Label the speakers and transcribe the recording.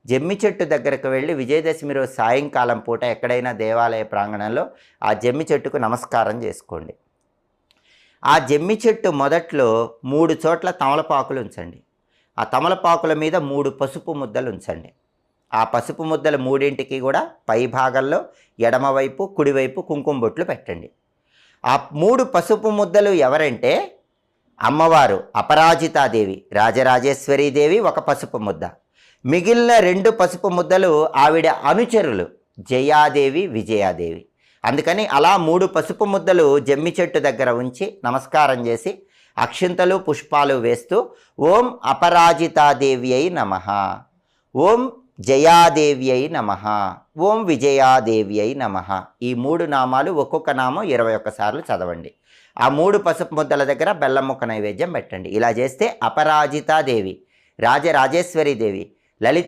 Speaker 1: జమ్మి చెట్టు దగ్గరకు వెళ్ళి విజయదశమి రోజు సాయంకాలం పూట ఎక్కడైనా దేవాలయ ప్రాంగణంలో ఆ జమ్మి చెట్టుకు నమస్కారం చేసుకోండి. ఆ జమ్మి చెట్టు మొదట్లో 3 చోట్ల తమలపాకులు ఉంచండి. ఆ తమలపాకుల మీద 3 పసుపు ముద్దలు ఉంచండి. ఆ పసుపు ముద్దలు మూడింటికి కూడా పై భాగంలో ఎడమవైపు కుడివైపు కుంకుమ బొట్లు పెట్టండి. ఆ 3 పసుపు ముద్దలు ఎవరంటే అమ్మవారు అపరాజితాదేవి, రాజరాజేశ్వరీదేవి ఒక పసుపు ముద్ద, మిగిలిన 2 పసుపు ముద్దలు ఆవిడ అనుచరులు జయాదేవి, విజయాదేవి. అందుకని అలా 3 పసుపు ముద్దలు జమ్మి చెట్టు దగ్గర ఉంచి నమస్కారం చేసి అక్షింతలు పుష్పాలు వేస్తూ ఓం అపరాజితాదేవి అయి నమః, ఓం జయాదేవి అయి నమః, ఓం విజయాదేవి అయి నమః, ఈ 3 నామాలు ఒక్కొక్క నామం 21 సార్లు చదవండి. ఆ 3 పసుపు ముద్దల దగ్గర బెల్లం ముక్క నైవేద్యం పెట్టండి. ఇలా చేస్తే అపరాజితాదేవి, రాజరాజేశ్వరీదేవి, లలిత